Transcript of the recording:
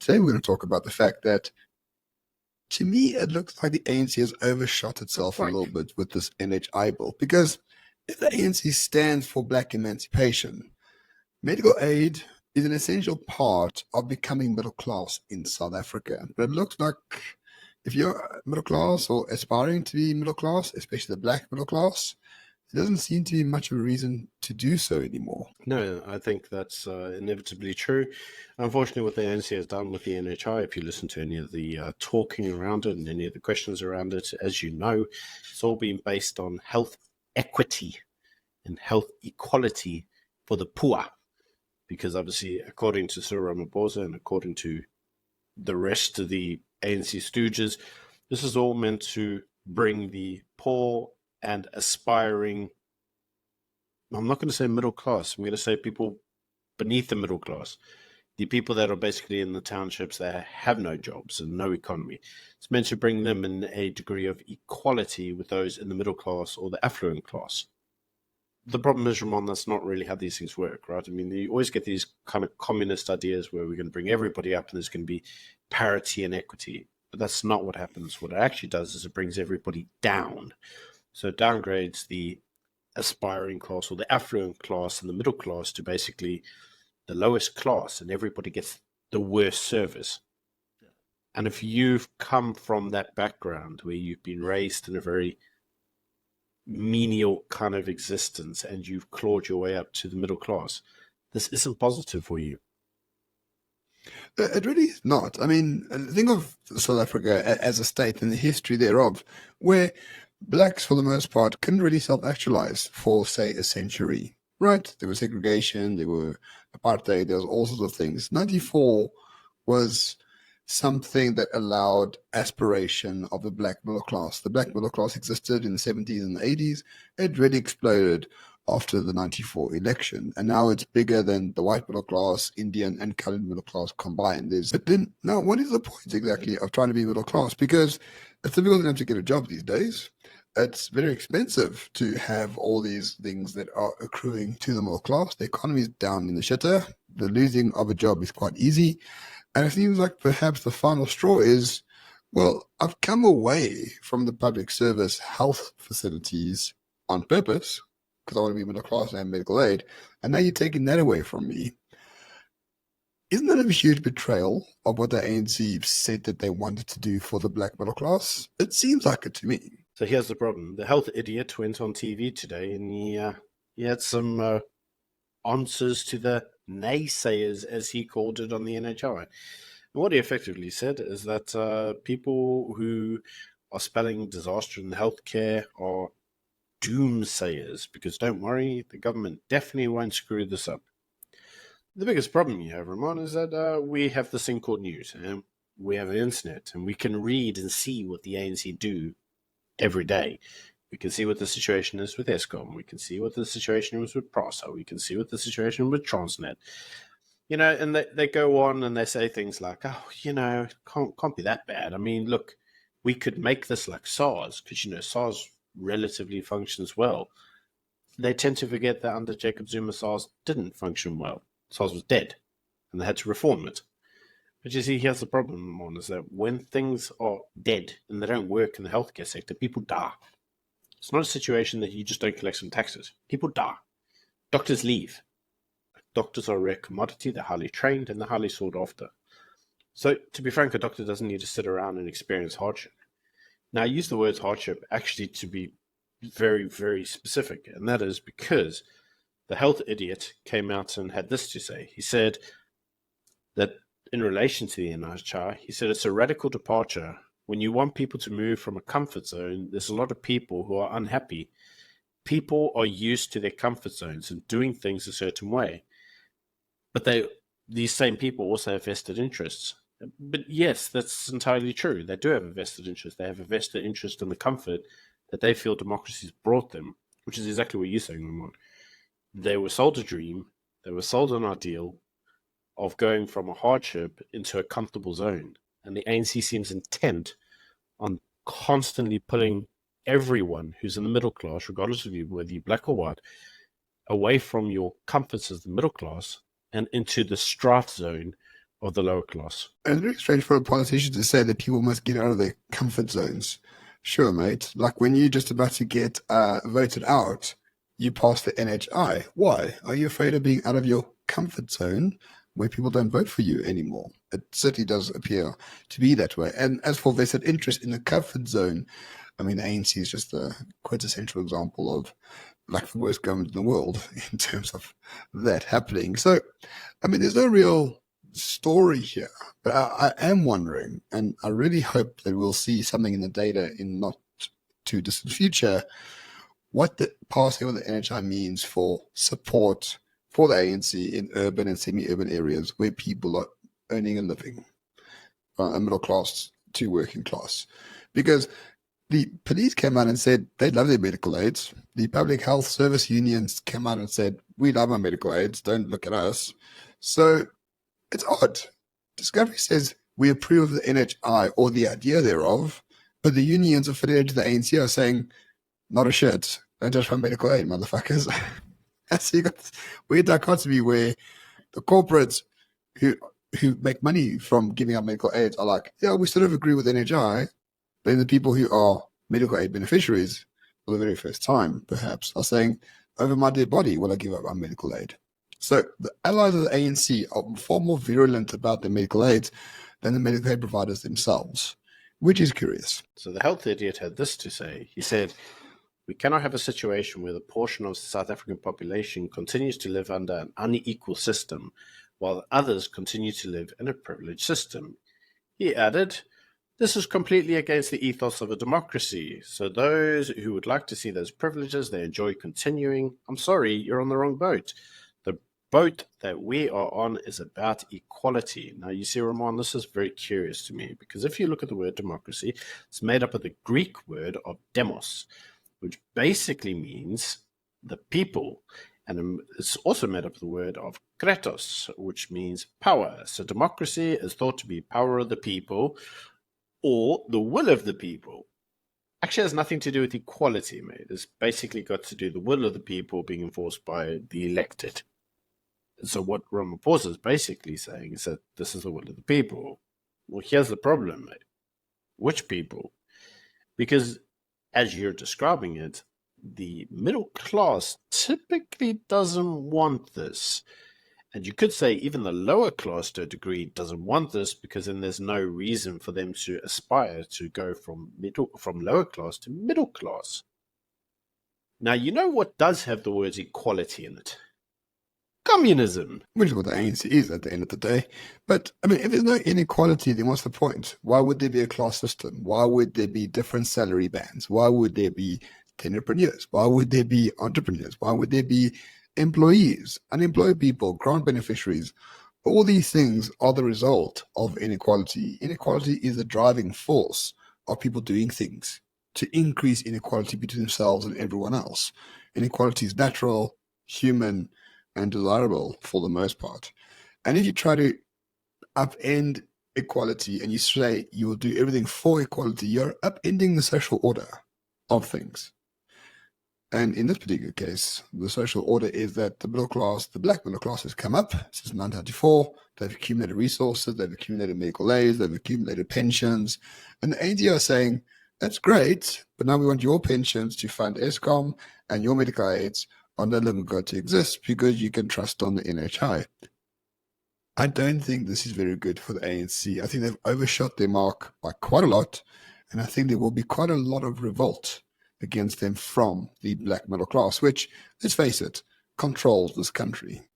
today we're going to talk about the fact that, to me, it looks like the ANC has overshot itself a little bit with this NHI bill. Because if the ANC stands for black emancipation, medical aid is an essential part of becoming middle class in South Africa. But it looks like if you're middle class or aspiring to be middle class, especially the black middle class, there doesn't seem to be much of a reason to do so anymore. No, I think that's inevitably true. Unfortunately, what the ANC has done with the NHI, if you listen to any of the talking around it and any of the questions around it, as you know, it's all been based on health equity and health equality for the poor. Because obviously, according to Cyril Ramaphosa and according to the rest of the ANC stooges, this is all meant to bring the poor and aspiring, I'm not going to say middle class, I'm going to say people beneath the middle class, the people that are basically in the townships that have no jobs and no economy. It's meant to bring them in a degree of equality with those in the middle class or the affluent class. The problem is, Ramon, that's not really how these things work, right? I mean, you always get these kind of communist ideas where we're going to bring everybody up and there's going to be parity and equity. But that's not what happens. What it actually does is it brings everybody down. So it downgrades the aspiring class or the affluent class and the middle class to basically the lowest class, and everybody gets the worst service. And if you've come from that background where you've been raised in a very menial kind of existence and you've clawed your way up to the middle class, this isn't positive for you. It really is not. I mean, think of South Africa as a state and the history thereof, where blacks, for the most part, couldn't really self-actualize for, say, a century, right? There was segregation, there were apartheid, there was all sorts of things. 94 was something that allowed aspiration of the black middle class. The black middle class existed in the 70s and the 80s. It really exploded after the 94 election. And now it's bigger than the white middle class, Indian and colored middle class combined. But then, now, what is the point exactly of trying to be middle class? Because it's difficult enough to get a job these days. It's very expensive to have all these things that are accruing to the middle class. The economy is down in the shitter. The losing of a job is quite easy. And it seems like perhaps the final straw is, well, I've come away from the public service health facilities on purpose because I want to be middle class and have medical aid, and now you're taking that away from me. Isn't that a huge betrayal of what the ANC said that they wanted to do for the black middle class? It seems like it to me. So here's the problem. The health idiot went on TV today and he had some answers to the naysayers, as he called it, on the NHI. And what he effectively said is that people who are spelling disaster in healthcare are doomsayers, because don't worry, the government definitely won't screw this up. The biggest problem you have, Ramon, is that we have this thing called news, and we have the internet, and we can read and see what the ANC do every day. We can see what the situation is with Eskom. We can see what the situation is with Prasa. We can see what the situation with Transnet. You know, and they go on and they say things like, oh, you know, can't be that bad. I mean, look, we could make this like SARS, because, you know, SARS relatively functions well. They tend to forget that under Jacob Zuma, SARS didn't function well. SARS was dead, and they had to reform it. But you see, here's the problem, Mon, is that when things are dead and they don't work in the healthcare sector, people die. It's not a situation that you just don't collect some taxes. People die. Doctors leave. Doctors are a rare commodity. They're highly trained and they're highly sought after. So, to be frank, a doctor doesn't need to sit around and experience hardship. Now, I use the word hardship actually to be very, very specific, and that is because the health idiot came out and had this to say. He said that in relation to the NHI, he said it's a radical departure. When you want people to move from a comfort zone, there's a lot of people who are unhappy. People are used to their comfort zones and doing things a certain way. But these same people also have vested interests. But yes, that's entirely true. They do have a vested interest. They have a vested interest in the comfort that they feel democracy's brought them, which is exactly what you're saying, Ramon. They were sold a dream. They were sold an ideal of going from a hardship into a comfortable zone. And the ANC seems intent on constantly pulling everyone who's in the middle class, regardless of you, whether you're black or white, away from your comforts as the middle class and into the strife zone Or the lower class. And it's very strange for a politician to say that people must get out of their comfort zones. Sure, mate. Like when you're just about to get voted out, you pass the NHI. Why? Are you afraid of being out of your comfort zone where people don't vote for you anymore? It certainly does appear to be that way. And as for vested interest in the comfort zone, I mean, the ANC is just a quintessential example of like the worst government in the world in terms of that happening. So, I mean, there's no real story here, but I am wondering, and I really hope that we'll see something in the data in not too distant future, what the passing of the NHI means for support for the ANC in urban and semi-urban areas where people are earning a living, a middle class to working class. Because the police came out and said they love their medical aids. The public health service unions came out and said, we love our medical aids, don't look at us. So it's odd. Discovery says we approve of the NHI or the idea thereof, but the unions affiliated to the ANC are saying, not a shit, don't touch my medical aid, motherfuckers. So you got this weird dichotomy where the corporates who make money from giving out medical aids are like, yeah, we sort of agree with NHI, but then the people who are medical aid beneficiaries for the very first time, perhaps, are saying, over my dead body will I give up my medical aid. So the allies of the ANC are far more virulent about their medical aids than the medical aid providers themselves, which is curious. So the health idiot had this to say. He said, we cannot have a situation where the portion of the South African population continues to live under an unequal system, while others continue to live in a privileged system. He added, this is completely against the ethos of a democracy. So those who would like to see those privileges they enjoy continuing, I'm sorry, you're on the wrong boat. The boat that we are on is about equality. Now, you see, Ramon, this is very curious to me, because if you look at the word democracy, it's made up of the Greek word of demos, which basically means the people. And it's also made up of the word of kratos, which means power. So democracy is thought to be power of the people or the will of the people. Actually has nothing to do with equality, mate. It's basically got to do the will of the people being enforced by the elected. So what Ramaphosa is basically saying is that this is the will of the people. Well, here's the problem, mate. Which people? Because as you're describing it, the middle class typically doesn't want this. And you could say even the lower class to a degree doesn't want this, because then there's no reason for them to aspire to go from lower class to middle class. Now, you know what does have the words equality in it? Communism. Which is what the ANC is at the end of the day. But, I mean, if there's no inequality, then what's the point? Why would there be a class system? Why would there be different salary bands? Why would there be tenurepreneurs? Why would there be entrepreneurs? Why would there be employees, unemployed people, grant beneficiaries? All these things are the result of inequality. Inequality is the driving force of people doing things to increase inequality between themselves and everyone else. Inequality is natural, human, and desirable for the most part. And if you try to upend equality and you say you will do everything for equality, you're upending the social order of things. And in this particular case, the social order is that the middle class, the black middle class, has come up since 1994. They've accumulated resources, they've accumulated medical aids, they've accumulated pensions. And the ANC are saying, that's great, but now we want your pensions to fund Eskom, and your medical aids are no longer going to exist because you can trust on the NHI. I don't think this is very good for the ANC. I think they've overshot their mark by quite a lot, and I think there will be quite a lot of revolt against them from the black middle class, which, let's face it, controls this country.